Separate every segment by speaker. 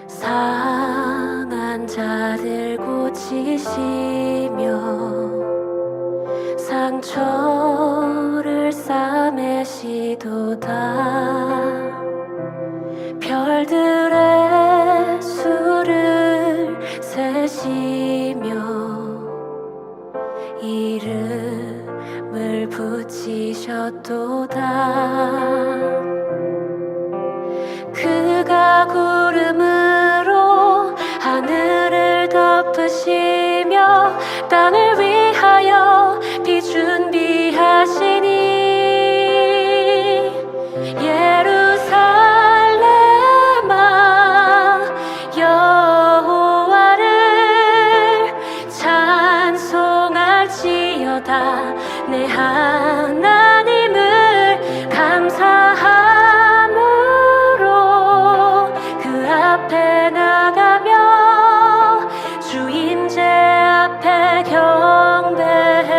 Speaker 1: 상한 자들 고치시며 상처를 싸매시도다. 별들의 수를 세시며 이름을 붙이셨도다. 그가 구름으로 하늘을 덮으시며 땅을 위하여 비 준비하시니 예루살렘아 여호와를 찬송할지어다. 내 하나님을 감사함으로 그 앞에 나가며 주 임재 앞에 경배해.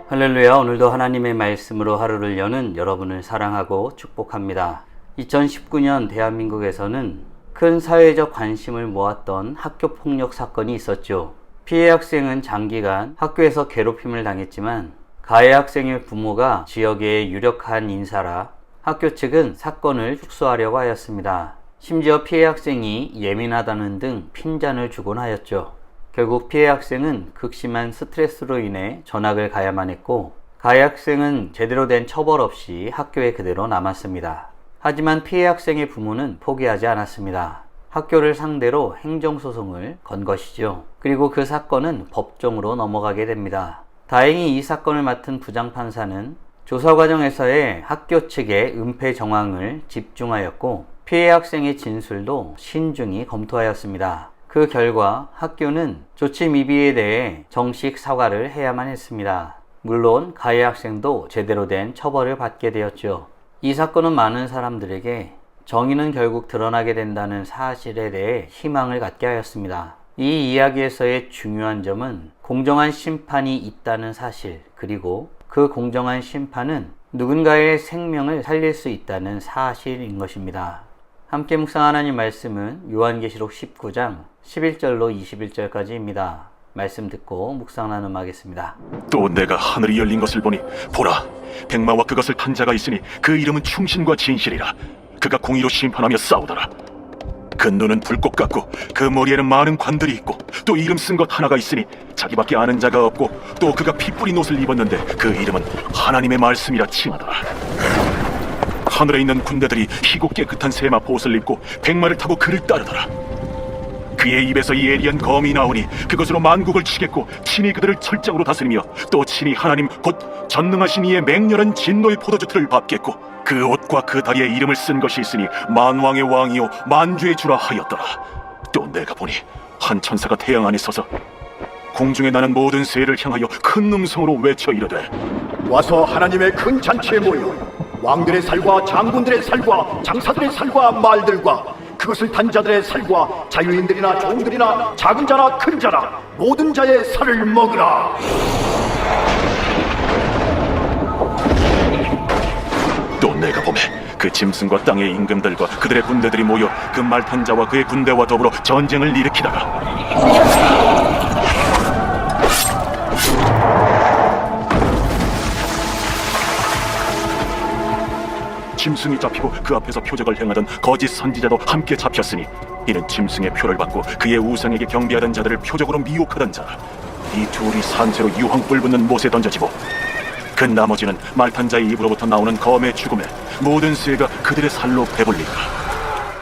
Speaker 2: 할렐루야. 오늘도 하나님의 말씀으로 하루를 여는 여러분을 사랑하고 축복합니다. 2019년 대한민국에서는 큰 사회적 관심을 모았던 학교폭력 사건이 있었죠. 피해 학생은 장기간 학교에서 괴롭힘을 당했지만 가해 학생의 부모가 지역의 유력한 인사라 학교 측은 사건을 축소하려고 하였습니다. 심지어 피해 학생이 예민하다는 등 핀잔을 주곤 하였죠. 결국 피해 학생은 극심한 스트레스로 인해 전학을 가야만 했고 가해 학생은 제대로 된 처벌 없이 학교에 그대로 남았습니다. 하지만 피해 학생의 부모는 포기하지 않았습니다. 학교를 상대로 행정소송을 건 것이죠. 그리고 그 사건은 법정으로 넘어가게 됩니다. 다행히 이 사건을 맡은 부장판사는 조사 과정에서의 학교 측의 은폐 정황을 집중하였고 피해 학생의 진술도 신중히 검토하였습니다. 그 결과 학교는 조치 미비에 대해 정식 사과를 해야만 했습니다. 물론 가해 학생도 제대로 된 처벌을 받게 되었죠. 이 사건은 많은 사람들에게 정의는 결국 드러나게 된다는 사실에 대해 희망을 갖게 하였습니다. 이 이야기에서의 중요한 점은 공정한 심판이 있다는 사실, 그리고 그 공정한 심판은 누군가의 생명을 살릴 수 있다는 사실인 것입니다. 함께 묵상하는 하나님 말씀은 요한계시록 19장 11절로 21절까지입니다. 말씀 듣고 묵상 나눔하겠습니다.
Speaker 3: 또 내가 하늘이 열린 것을 보니 보라, 백마와 그것을 탄 자가 있으니 그 이름은 충신과 진실이라. 그가 공의로 심판하며 싸우더라. 그 눈은 불꽃 같고 그 머리에는 많은 관들이 있고 또 이름 쓴 것 하나가 있으니 자기밖에 아는 자가 없고 또 그가 피 뿌린 옷을 입었는데 그 이름은 하나님의 말씀이라 칭하더라. 하늘에 있는 군대들이 희고 깨끗한 세마포 옷을 입고 백마를 타고 그를 따르더라. 그의 입에서 예리한 검이 나오니 그것으로 만국을 치겠고 친히 그들을 철장으로 다스리며 또 친히 하나님 곧 전능하신 이의 맹렬한 진노의 포도주 틀을 밟겠고 그 옷과 그 다리에 이름을 쓴 것이 있으니 만왕의 왕이요 만주의 주라 하였더라. 또 내가 보니 한 천사가 태양 안에 서서 공중에 나는 모든 새를 향하여 큰 음성으로 외쳐 이르되
Speaker 4: 와서 하나님의 큰 잔치에 모여 왕들의 살과 장군들의 살과 장사들의 살과 말들과 그것을 탄 자들의 살과 자유인들이나 종들이나 작은 자나 큰 자나 모든 자의 살을 먹으라.
Speaker 3: 또 내가 보매 그 짐승과 땅의 임금들과 그들의 군대들이 모여 그 말 탄 자와 그의 군대와 더불어 전쟁을 일으키다가 짐승이 잡히고 그 앞에서 표적을 행하던 거짓 선지자도 함께 잡혔으니 이는 짐승의 표를 받고 그의 우상에게 경배하던 자들을 표적으로 미혹하던 자라. 이 둘이 산채로 유황불 붙는 못에 던져지고 그 나머지는 말탄 자의 입으로부터 나오는 검의 죽음에 모든 새가 그들의 살로 배불리라.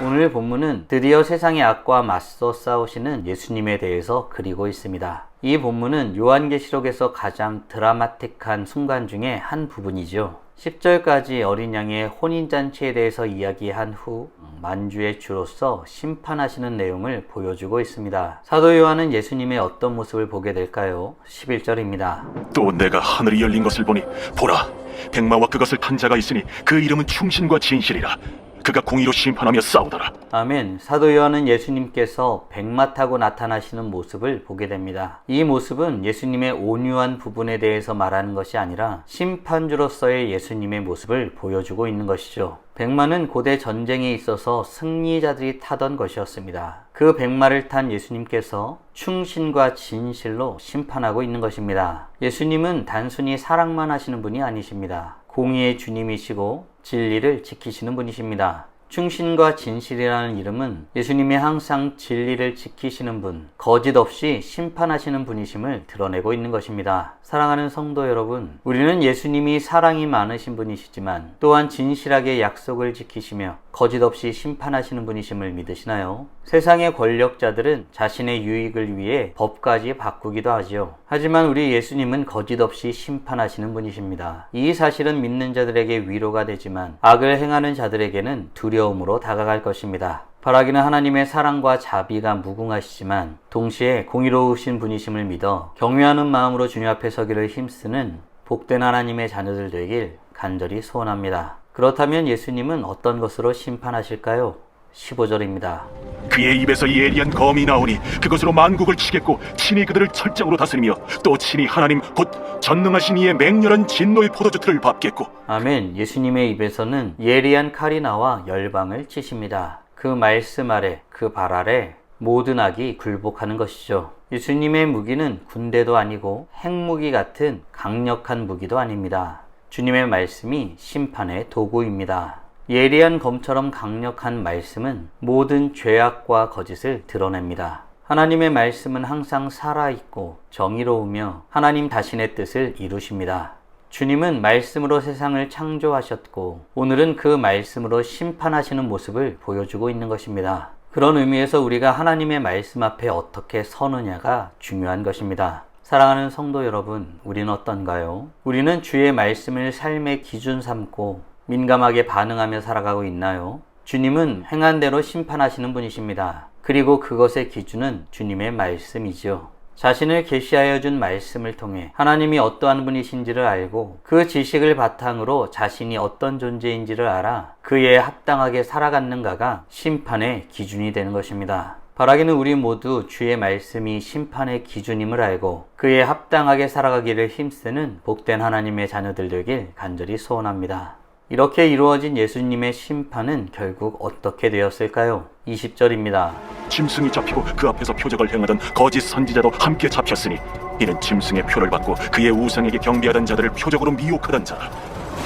Speaker 2: 오늘 본문은 드디어 세상의 악과 맞서 싸우시는 예수님에 대해서 그리고 있습니다. 이 본문은 요한계시록에서 가장 드라마틱한 순간 중에 한 부분이죠. 10절까지 어린 양의 혼인잔치에 대해서 이야기한 후 만주의 주로서 심판하시는 내용을 보여주고 있습니다. 사도 요한은 예수님의 어떤 모습을 보게 될까요? 11절입니다.
Speaker 3: 또 내가 하늘이 열린 것을 보니 보라, 백마와 그것을 탄 자가 있으니 그 이름은 충신과 진실이라. 그가 공의로 심판하며 싸우더라.
Speaker 2: 아멘. 사도 요한은 예수님께서 백마 타고 나타나시는 모습을 보게 됩니다. 이 모습은 예수님의 온유한 부분에 대해서 말하는 것이 아니라 심판주로서의 예수님의 모습을 보여주고 있는 것이죠. 백마는 고대 전쟁에 있어서 승리자들이 타던 것이었습니다. 그 백마를 탄 예수님께서 충신과 진실로 심판하고 있는 것입니다. 예수님은 단순히 사랑만 하시는 분이 아니십니다. 공의의 주님이시고 진리를 지키시는 분이십니다. 충신과 진실이라는 이름은 예수님이 항상 진리를 지키시는 분, 거짓 없이 심판하시는 분이심을 드러내고 있는 것입니다. 사랑하는 성도 여러분, 우리는 예수님이 사랑이 많으신 분이시지만 또한 진실하게 약속을 지키시며 거짓 없이 심판하시는 분이심을 믿으시나요? 세상의 권력자들은 자신의 유익을 위해 법까지 바꾸기도 하지요. 하지만 우리 예수님은 거짓 없이 심판하시는 분이십니다. 이 사실은 믿는 자들에게 위로가 되지만 악을 행하는 자들에게는 두려움으로 다가갈 것입니다. 바라기는 하나님의 사랑과 자비가 무궁하시지만 동시에 공의로우신 분이심을 믿어 경외하는 마음으로 주님 앞에 서기를 힘쓰는 복된 하나님의 자녀들 되길 간절히 소원합니다. 그렇다면 예수님은 어떤 것으로 심판하실까요? 15절입니다.
Speaker 3: 그의 입에서 예리한 검이 나오니 그것으로 만국을 치겠고 친히 그들을 철장으로 다스리며 또 친히 하나님 곧 전능하신 이의 맹렬한 진노의 포도주틀을 밟겠고.
Speaker 2: 아멘. 예수님의 입에서는 예리한 칼이 나와 열방을 치십니다. 그 말씀 아래, 그 발 아래 모든 악이 굴복하는 것이죠. 예수님의 무기는 군대도 아니고 핵무기 같은 강력한 무기도 아닙니다. 주님의 말씀이 심판의 도구입니다. 예리한 검처럼 강력한 말씀은 모든 죄악과 거짓을 드러냅니다. 하나님의 말씀은 항상 살아있고 정의로우며 하나님 자신의 뜻을 이루십니다. 주님은 말씀으로 세상을 창조하셨고 오늘은 그 말씀으로 심판하시는 모습을 보여주고 있는 것입니다. 그런 의미에서 우리가 하나님의 말씀 앞에 어떻게 서느냐가 중요한 것입니다. 사랑하는 성도 여러분, 우리는 어떤가요? 우리는 주의 말씀을 삶의 기준 삼고 민감하게 반응하며 살아가고 있나요? 주님은 행한 대로 심판하시는 분이십니다. 그리고 그것의 기준은 주님의 말씀이지요. 자신을 계시하여 준 말씀을 통해 하나님이 어떠한 분이신지를 알고 그 지식을 바탕으로 자신이 어떤 존재인지를 알아 그에 합당하게 살아갔는가가 심판의 기준이 되는 것입니다. 바라기는 우리 모두 주의 말씀이 심판의 기준임을 알고 그에 합당하게 살아가기를 힘쓰는 복된 하나님의 자녀들 되길 간절히 소원합니다. 이렇게 이루어진 예수님의 심판은 결국 어떻게 되었을까요? 20절입니다.
Speaker 3: 짐승이 잡히고 그 앞에서 표적을 행하던 거짓 선지자도 함께 잡혔으니 이는 짐승의 표를 받고 그의 우상에게 경배하던 자들을 표적으로 미혹하던 자라.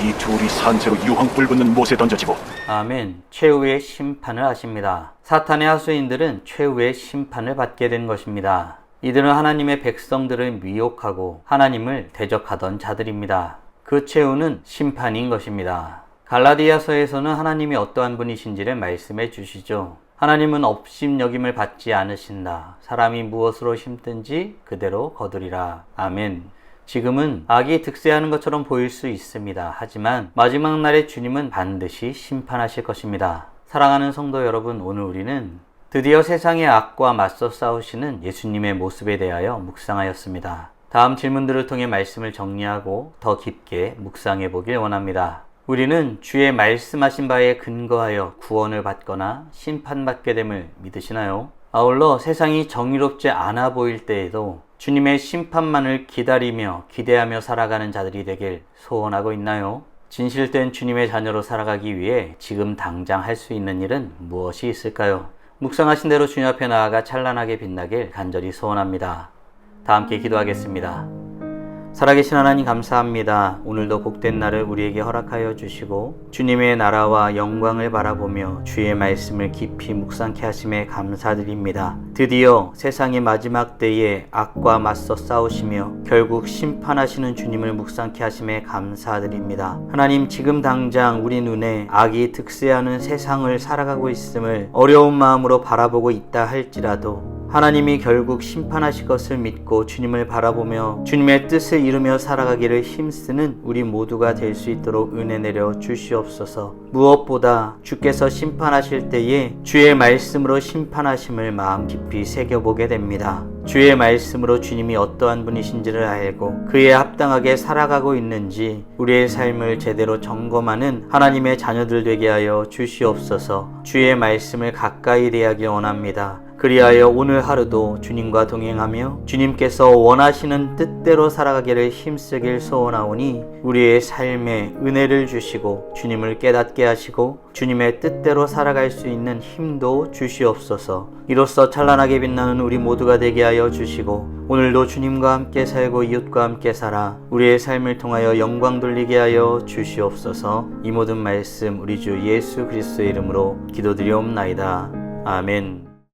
Speaker 3: 이 둘이 산채로 유황불 붙는 못에 던져지고.
Speaker 2: 아멘. 최후의 심판을 하십니다. 사탄의 하수인들은 최후의 심판을 받게 된 것입니다. 이들은 하나님의 백성들을 미혹하고 하나님을 대적하던 자들입니다. 그 최후는 심판인 것입니다. 갈라디아서에서는 하나님이 어떠한 분이신지를 말씀해 주시죠. 하나님은 업심여김을 받지 않으신다. 사람이 무엇으로 심든지 그대로 거두리라. 아멘. 지금은 악이 득세하는 것처럼 보일 수 있습니다. 하지만 마지막 날에 주님은 반드시 심판하실 것입니다. 사랑하는 성도 여러분, 오늘 우리는 드디어 세상의 악과 맞서 싸우시는 예수님의 모습에 대하여 묵상하였습니다. 다음 질문들을 통해 말씀을 정리하고 더 깊게 묵상해 보길 원합니다. 우리는 주의 말씀하신 바에 근거하여 구원을 받거나 심판받게 됨을 믿으시나요? 아울러 세상이 정의롭지 않아 보일 때에도 주님의 심판만을 기다리며 기대하며 살아가는 자들이 되길 소원하고 있나요? 진실된 주님의 자녀로 살아가기 위해 지금 당장 할 수 있는 일은 무엇이 있을까요? 묵상하신 대로 주님 앞에 나아가 찬란하게 빛나길 간절히 소원합니다. 다 함께 기도하겠습니다. 살아계신 하나님 감사합니다. 오늘도 복된 날을 우리에게 허락하여 주시고 주님의 나라와 영광을 바라보며 주의 말씀을 깊이 묵상케 하심에 감사드립니다. 드디어 세상의 마지막 때에 악과 맞서 싸우시며 결국 심판하시는 주님을 묵상케 하심에 감사드립니다. 하나님, 지금 당장 우리 눈에 악이 득세하는 세상을 살아가고 있음을 어려운 마음으로 바라보고 있다 할지라도 하나님이 결국 심판하실 것을 믿고 주님을 바라보며 주님의 뜻을 이루며 살아가기를 힘쓰는 우리 모두가 될 수 있도록 은혜 내려 주시옵소서. 무엇보다 주께서 심판하실 때에 주의 말씀으로 심판하심을 마음 깊이 새겨보게 됩니다. 주의 말씀으로 주님이 어떠한 분이신지를 알고 그에 합당하게 살아가고 있는지 우리의 삶을 제대로 점검하는 하나님의 자녀들 되게 하여 주시옵소서. 주의 말씀을 가까이 대하기 원합니다. 그리하여 오늘 하루도 주님과 동행하며 주님께서 원하시는 뜻대로 살아가기를 힘쓰길 소원하오니 우리의 삶에 은혜를 주시고 주님을 깨닫게 하시고 주님의 뜻대로 살아갈 수 있는 힘도 주시옵소서. 이로써 찬란하게 빛나는 우리 모두가 되게 하여 주시고 오늘도 주님과 함께 살고 이웃과 함께 살아 우리의 삶을 통하여 영광 돌리게 하여 주시옵소서. 이 모든 말씀 우리 주 예수 그리스도의 이름으로 기도드리옵나이다. 아멘.